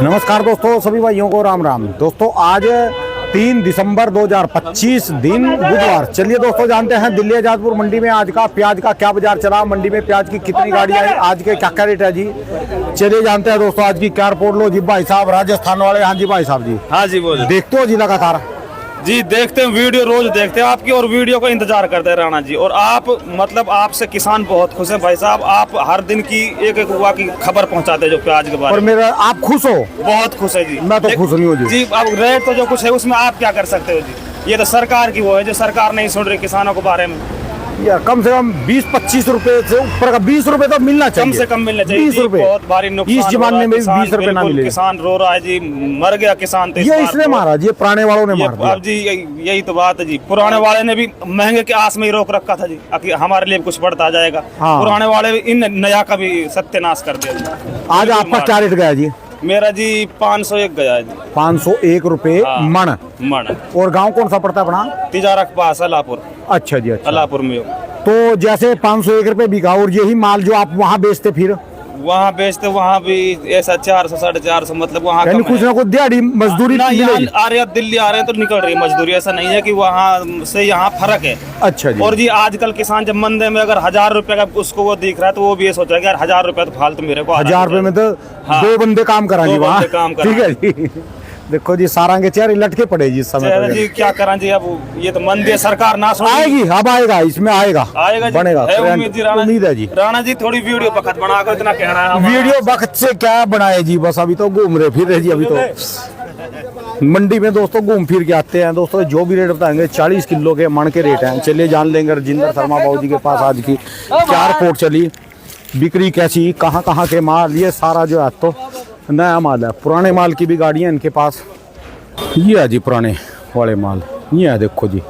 नमस्कार दोस्तों, सभी भाइयों को राम राम। दोस्तों आज 3 दिसंबर 2025 दिन बुधवार। चलिए दोस्तों जानते हैं दिल्ली आजादपुर मंडी में आज का प्याज का क्या बाजार चला, मंडी में प्याज की कितनी गाड़ी आई, आज के क्या क्या रेट है जी। चलिए जानते हैं दोस्तों आज की क्या रिपोर्ट। लो जी भाई साहब राजस्थान वाले। हाँ जी भाई साहब जी। हाँ जी बोलिए। देखते हो जी लगातार? जी देखते हैं, वीडियो रोज देखते हैं आपकी और वीडियो का इंतजार करते हैं राणा जी। और आप मतलब आपसे किसान बहुत खुश हैं भाई साहब। आप हर दिन की एक एक हुआ की खबर पहुंचाते हैं जो प्याज के बारे और में। मेरा आप खुश हो? बहुत खुश है जी। मैं तो खुश नहीं हूँ जी। अब रेट तो जो कुछ है उसमें आप क्या कर सकते हो जी। ये तो सरकार की वो है जो सरकार नहीं सुन रही किसानों के बारे में। यार कम से कम 20-25 रुपए से ऊपर का 20 रुपए तो मिलना चाहिए। कम से कम मिलना चाहिए। 20 रुपए बहुत भारी नुकसान। इस जमाने में 20 रुपए ना मिले। किसान रो रहा है जी, मर गया किसान। तो ये इसने मारा जी, पुराने वालों ने मार दिया। अब जी यही तो बात है जी। पुराने वाले ने भी महंगे के आस में ही रोक रखा था जी कि हमारे लिए कुछ बढ़ता जाएगा। हाँ। पुराने वाले इन नया का भी सत्यानाश कर दिया जी। आज आपका क्या रेट गया जी? मेरा जी 501 गया है जी। 501 रुपए हाँ। मन। मन। और गांव कौन सा पड़ता है अपना? तिजारा के पास अलापुर। अच्छा जी, अच्छा। अलापुर में तो जैसे 501 रुपए बिका और यही माल जो आप वहाँ बेचते फिर वहाँ बेचते, वहाँ भी ऐसा 400 450 मतलब वहाँ यानी कुछ ना कुछ दिहाड़ी मजदूरी ना। यहाँ मिलेगी। आ रहे हैं दिल्ली आ रहे हैं तो निकल रही है मजदूरी। ऐसा नहीं है कि वहाँ से यहाँ फर्क है। अच्छा जी। और जी आजकल किसान जब मंदे में अगर 1000 रुपए का उसको वो दिख रहा है तो वो भी ये सोच रहा है कि यार 1000 रुपए तो फालतू मेरे को 1000 रुपए में तो हाँ। 2 बंदे काम कराएंगे दो वहाँ। बंदे काम ठीक है जी। देखो जी सारंगे चेहरे लटके पड़े जी इस समय चेहरा तो। जी क्या करा जी। अब ये तो मंदी है, सरकार ना सुन आएगी, अब आएगा, इसमें आएगा आएगा जी। बनेगा। है उम्मीद जी राणा उम्मीद है जी। राणा जी थोड़ी वीडियो वक्त बना कर इतना कहना है हमारा। वीडियो वक्त से क्या बनाए जी, बस अभी तो घूम रहे फिर रहे जी। अभी तो मंडी में दोस्तों घूम फिर के आते हैं। दोस्तों जो भी रेट बताएंगे 40 किलो के मन के रेट हैं। चलिए जान लेंगे रजिंदर शर्मा बाबू जी के पास आज की क्या रिपोर्ट चली, बिक्री कैसी, कहाँ कहाँ के माल, ये सारा जो है तो नया माल है। पुराने माल की भी गाड़ियाँ इनके पास। ये है जी पुराने वाले माल। ये है देखो जी,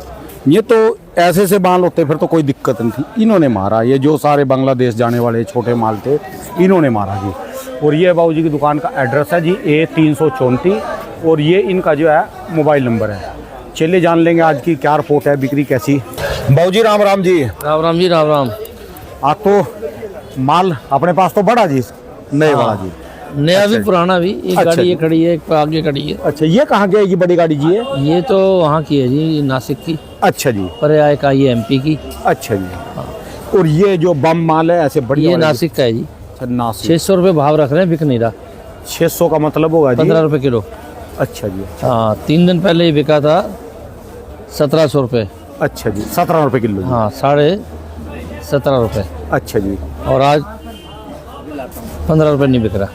ये तो ऐसे से माल होते फिर तो कोई दिक्कत नहीं थी। इन्होंने मारा, ये जो सारे बांग्लादेश जाने वाले छोटे माल थे इन्होंने मारा जी। और ये बाबू जी की दुकान का एड्रेस है जी A334 और ये इनका जो है मोबाइल नंबर है। चलिए जान लेंगे आज की क्या रिपोर्ट है, बिक्री कैसी। बाबू जी राम राम जी। राम राम जी, राम राम। आज तो माल अपने पास तो बड़ा जी, नए वाला जी। नया अच्छा भी पुराना भी। एक अच्छा गाड़ी जी। ये खड़ी है, एक आगे खड़ी है। अच्छा, ये कहाँ की है ये बड़ी गाड़ी जी? ये तो वहाँ की है जी, नासिक की। अच्छा जी, पर्याय का ये MP की। अच्छा जी। और ये जो बम माल है ऐसे बढ़िया ये वाले नासिक का है जी। अच्छा, नासिक। 600 रुपये भाव रख रहे हैं, बिक नहीं रहा। 600 का मतलब होगा जी 15 रुपये किलो। अच्छा जी। हाँ, 3 दिन पहले ये बिका था 1700 रुपये। अच्छा जी, 17 रुपए किलो जी। हाँ, 17.5 रुपये। अच्छा जी। और आज 15 रुपये नहीं बिक रहा।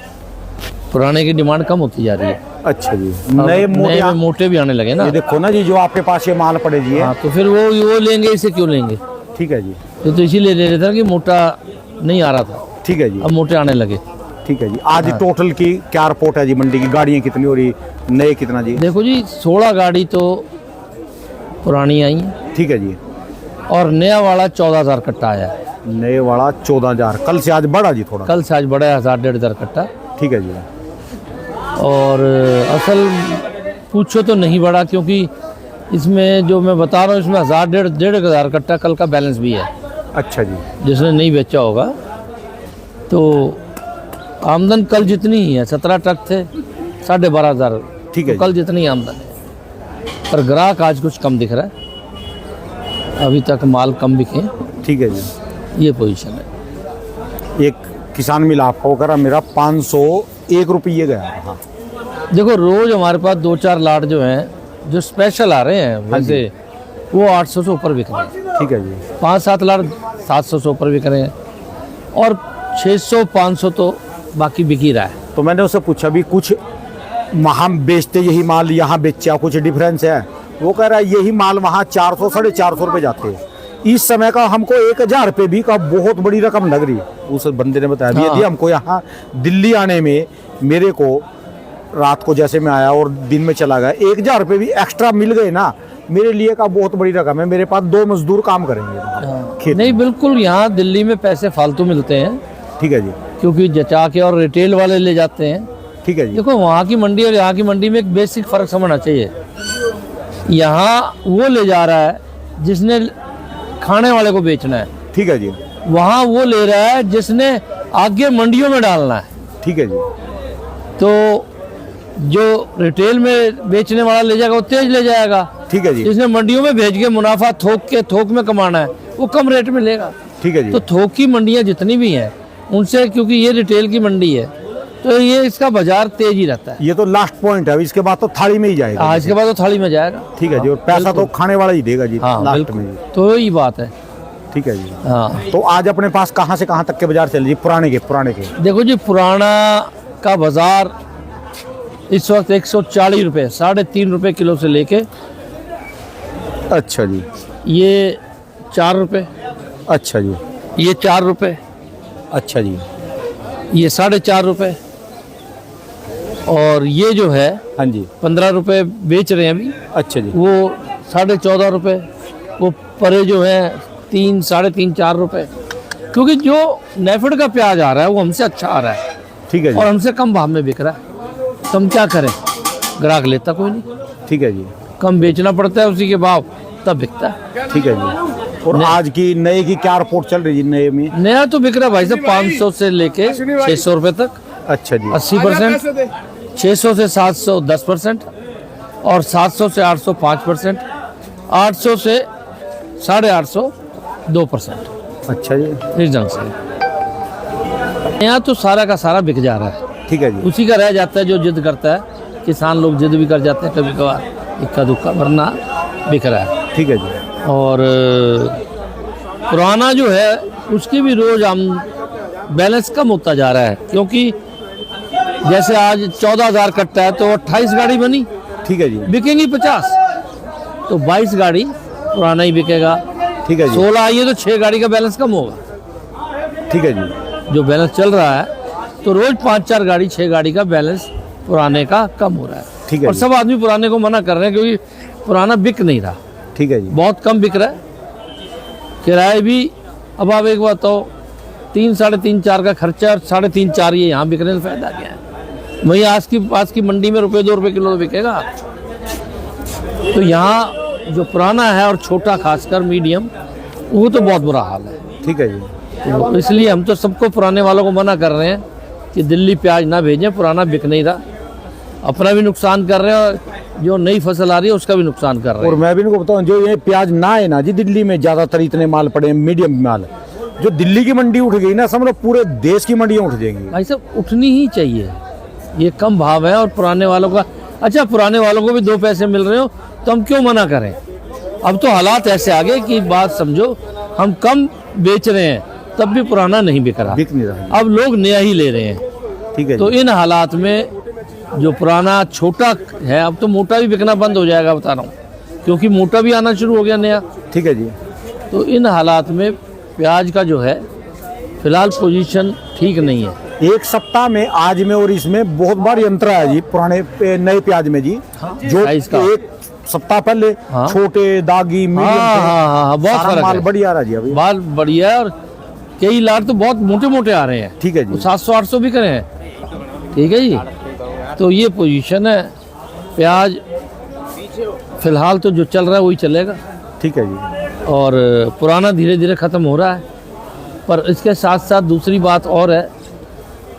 पुराने की डिमांड कम होती जा रही है। अच्छा जी। अब नए मोटे में मोटे भी आने लगे ना। ये देखो ना जी, जो आपके पास ये माल पड़े जी है। हाँ, तो फिर वो लेंगे, इसे क्यों लेंगे? ठीक है जी, तो इसीलिए ले लेते हैं कि मोटा नहीं आ रहा था, ठीक है जी, अब मोटे आने लगे। ठीक है जी। आज टोटल की क्या रिपोर्ट है जी मंडी की? गाड़ियाँ कितनी हो रही, नए कितना जी? देखो जी, 16 गाड़ी तो पुरानी आई है ठीक है जी। और नया वाला 14,000 कट्टा आया है। नए वाला 14,000, कल से आज बढ़ा जी थोड़ा। कल से आज बढ़ा है 1,500 कट्टा। ठीक है जी। और असल पूछो तो नहीं बढ़ा, क्योंकि इसमें जो मैं बता रहा हूँ इसमें 1,500 कट्टा कल का बैलेंस भी है। अच्छा जी। जिसने नहीं बेचा होगा तो आमदन कल जितनी ही है, 17 ट्रक थे, 12,500। ठीक है तो कल जितनी आमदन है, पर ग्राहक आज कुछ कम दिख रहा है। अभी तक माल कम बिके, ठीक है जी। ये पोजीशन है। एक किसान मिला आपका वो करा मेरा 501 रुपये गया। हाँ देखो रोज हमारे पास 2-4 लाट जो हैं जो स्पेशल आ रहे हैं, वैसे वो 800 से ऊपर बिक रहे हैं। ठीक है जी। 5-7 लाट 700 से ऊपर बिक रहे हैं और 600-500 तो बाकी बिक ही रहा है। तो मैंने उससे पूछा भी कुछ वहाँ बेचते यही माल यहाँ बेचा कुछ डिफरेंस है? वो कह रहा है यही माल वहाँ 400 450 रुपये जाते हैं। इस समय का हमको 1,000 रुपये भी का बहुत बड़ी रकम लग रही है। उस बंदे ने बताया भी यदि हमको यहाँ दिल्ली आने में मेरे को रात को जैसे मैं आया और दिन में चला गया 1,000 रुपये भी एक्स्ट्रा मिल गए ना, मेरे लिए का बहुत बड़ी रकम है। मेरे पास 2 मजदूर काम करेंगे खेत नहीं, में। बिल्कुल यहाँ दिल्ली में पैसे फालतू मिलते हैं, ठीक है जी। क्योंकि जचा के और रिटेल वाले ले जाते हैं। ठीक है जी। देखो वहाँ की मंडी और यहाँ की मंडी में एक बेसिक फ़र्क समझना चाहिए। यहाँ वो ले जा रहा है जिसने खाने वाले को बेचना है, ठीक है जी। वहाँ वो ले रहा है जिसने आगे मंडियों में डालना है। ठीक है जी। तो जो रिटेल में बेचने वाला ले जाएगा वो तेज ले जाएगा। ठीक है जी। जिसने मंडियों में भेज के मुनाफा थोक में कमाना है वो कम रेट में लेगा। ठीक है जी। तो थोक की मंडियां जितनी भी हैं उनसे, क्योंकि ये रिटेल की मंडी है तो ये इसका बाजार तेज ही रहता है। ये तो लास्ट पॉइंट है, अभी इसके बाद तो थाली में ही जाएगा। हाँ, इसके बाद तो थाली में जाएगा। ठीक है जी। और पैसा तो खाने वाला ही देगा जी हाँ लास्ट बिल्कुल, में जी। तो यही बात है। ठीक है जी। हाँ, तो आज अपने पास कहाँ से कहाँ तक के बाजार चल जी, पुराने के? देखो जी, पुराना का बाजार इस वक्त 140 रुपये, 3.5 रुपये किलो से लेके, अच्छा जी, ये 4 रुपये, अच्छा जी, ये 4 रुपये, अच्छा जी, ये 4.5 रुपये, और ये जो है हाँ जी, 15 रुपये बेच रहे हैं अभी, अच्छा जी, वो 14.5 रुपये, वो परे जो है 3, 3.5, 4 रुपये, क्योंकि जो नेफेड का प्याज आ रहा है वो हमसे अच्छा आ रहा है। ठीक है जी। और हमसे कम भाव में बिक रहा है, तो हम क्या करें, ग्राहक लेता कोई नहीं। ठीक है जी। कम बेचना पड़ता है उसी के भाव, तब बिकता है। ठीक है जी। और आज की नए की क्या रिपोर्ट चल रही है नए में? नया तो बिक रहा है भाई साहब 500 से लेके 600 रुपये तक, अच्छा जी, 80%, 600 से 700 10%, और 700 से 800 5%, 800 से 850 2%। अच्छा जी। इस ढंग से यहाँ तो सारा का सारा बिक जा रहा है। ठीक है जी। उसी का रह जाता है जो जिद करता है। किसान लोग जिद भी कर जाते हैं कभी कभार, इक्का दुक्का, वरना बिक रहा है। ठीक है जी। और पुराना जो है उसकी भी रोज हम बैलेंस कम होता जा रहा है, क्योंकि जैसे आज 14,000 कट्टा है तो 28 गाड़ी बनी, ठीक है जी। बिकेंगी 50, तो 22 गाड़ी पुराना ही बिकेगा। ठीक है जी। 16 आई है तो 6 गाड़ी का बैलेंस कम होगा। ठीक है जी। जो बैलेंस चल रहा है तो रोज 5-4 गाड़ी 6 गाड़ी का बैलेंस पुराने का कम हो रहा है। ठीक है और जी। सब आदमी पुराने को मना कर रहे हैं, क्योंकि पुराना बिक नहीं रहा, ठीक है जी। बहुत कम बिक रहा है। किराए भी, अब आप एक बात तो 3, 3.5, 4 का खर्चा, और 3.5, 4 ये यहाँ बिकने से फायदा क्या है? वहीं आज की मंडी में ₹2 किलो तो बिकेगा। तो यहाँ जो पुराना है और छोटा खासकर मीडियम, वो तो बहुत बुरा हाल है। ठीक है जी। तो इसलिए हम तो सबको, पुराने वालों को मना कर रहे हैं कि दिल्ली प्याज ना भेजें, पुराना बिक नहीं रहा, अपना भी नुकसान कर रहे हैं और जो नई फसल आ रही है उसका भी नुकसान कर रहे और हैं। मैं भी इनको बताऊं, जो ये प्याज ना है ना जी, दिल्ली में ज्यादातर इतने माल पड़े हैं, मीडियम माल, जो दिल्ली की मंडी उठ गई ना, समझो पूरे देश की मंडियां उठ जाएंगी। भाई साहब उठनी ही चाहिए, ये कम भाव है और पुराने वालों का, अच्छा पुराने वालों को भी 2 पैसे मिल रहे हो तो हम क्यों मना करें? अब तो हालात ऐसे आ गए कि बात समझो, हम कम बेच रहे हैं तब भी पुराना नहीं बिक रहा, बिक नहीं रहा। अब लोग नया ही ले रहे हैं। ठीक है तो जी। इन हालात में जो पुराना छोटा है, अब तो मोटा भी बिकना बंद हो जाएगा, बता रहा हूँ, क्योंकि मोटा भी आना शुरू हो गया नया। ठीक है जी। तो इन हालात में प्याज का जो है फिलहाल पोजीशन ठीक नहीं है। एक सप्ताह में आज में और इसमें बहुत बार अंतर है जी, पुराने नए प्याज में जी। जो साइज का। एक सप्ताह पहले हाँ। छोटे दागी मीडियम हाँ, थे, हाँ, हाँ, बहुत सारा फर्क माल है। बढ़िया रहा जी अभी। माल बढ़िया है, और कई लाट तो बहुत मोटे मोटे आ रहे हैं। ठीक है जी। 700-800 बिक रहे हैं। ठीक है जी। तो ये पोजीशन है। प्याज फिलहाल तो जो चल रहा है वही चलेगा, ठीक है जी। और पुराना धीरे धीरे ख़त्म हो रहा है। पर इसके साथ साथ दूसरी बात और है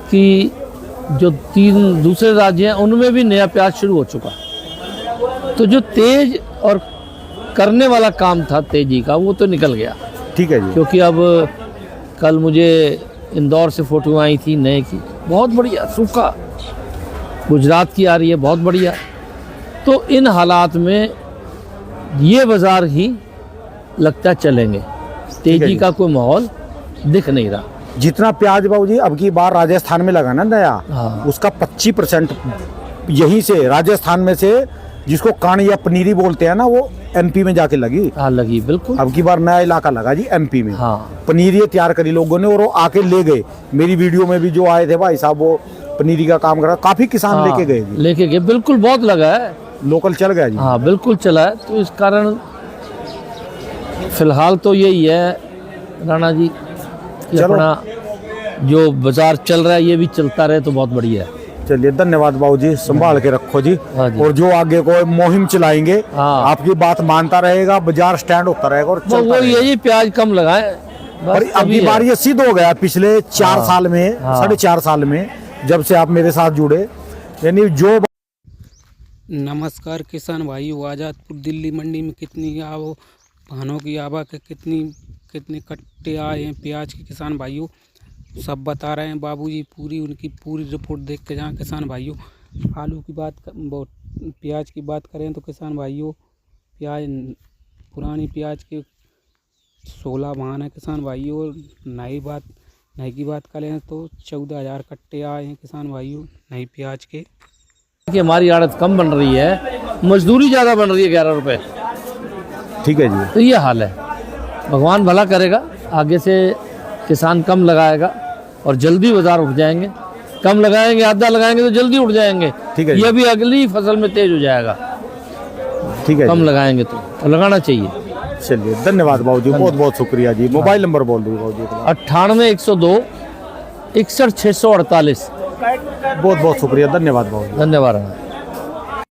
कि जो 3 दूसरे राज्य हैं उनमें भी नया प्याज शुरू हो चुका, तो जो तेज और करने वाला काम था तेजी का, वो तो निकल गया। ठीक है जी। क्योंकि अब कल मुझे इंदौर से फ़ोटो आई थी नए की, बहुत बढ़िया सूखा, गुजरात की आ रही है बहुत बढ़िया। तो इन हालात में ये बाज़ार ही लगता चलेंगे, तेजी जी। का कोई माहौल दिख नहीं रहा। जितना प्याज बाबू जी अब की बार राजस्थान में लगा ना नया, हाँ। उसका 25% यहीं से राजस्थान में से, जिसको कान या पनीरी बोलते हैं ना, वो एमपी में जाके लगी। हाँ लगी बिल्कुल। अब की बार नया इलाका लगा जी एमपी में। हाँ पनीरी तैयार करी लोगों ने और वो आके ले गए। मेरी वीडियो में भी जो आए थे भाई साहब, वो पनीरी का काम कर रहा, काफी किसान हाँ, लेके गए जी। लेके गए बिल्कुल, बहुत लगा है, लोकल चल गया जी। हाँ बिल्कुल चला है। तो इस कारण फिलहाल तो यही है राणा जी कि चलो। अपना जो बाजार चल रहा है ये भी चलता रहे तो बहुत बढ़िया है। चलिए धन्यवाद बाबू जी, संभाल के रखो जी। हाँ जी। और जो आगे को मुहिम चलाएंगे, हाँ। आपकी बात मानता रहेगा, बाजार स्टैंड होता रहेगा और वो चलता रहेगा। यही प्याज कम लगाए और बस, अब की तभी बार है। ये सिद्ध हो गया पिछले 4 हाँ। साल में, हाँ। 4.5 साल में, जब से आप मेरे साथ जुड़े, यानी जो नमस्कार किसान भाइयों, आज़ादपुर दिल्ली मंडी में कितनी वाहनों की आवक है, कितने कट्टे आए हैं प्याज के किसान भाइयों, सब बता रहे हैं बाबूजी। उनकी पूरी रिपोर्ट देख के जाएं किसान भाइयों। आलू की प्याज की बात करें तो किसान भाइयों, पुरानी प्याज के 16 वाहन है किसान भाइयों। नई की बात करें तो 14,000 कट्टे आए हैं किसान भाइयों नई प्याज के। कि हमारी आड़त कम बन रही है, मजदूरी ज़्यादा बन रही है 11 रुपए। ठीक है जी। तो ये हाल है। भगवान भला करेगा, आगे से किसान कम लगाएगा और जल्दी बाजार उठ जाएंगे। कम लगाएंगे, आधा लगाएंगे तो जल्दी उठ जाएंगे। ठीक है जी। ये भी अगली फसल में तेज हो जाएगा। ठीक है कम जी। लगाएंगे तो, और लगाना चाहिए। चलिए धन्यवाद बाबूजी, बहुत बहुत शुक्रिया जी। मोबाइल नंबर बोल दीजिए बाबूजी। 98 102 61 648। बहुत बहुत शुक्रिया, धन्यवाद बाबूजी। धन्यवाद।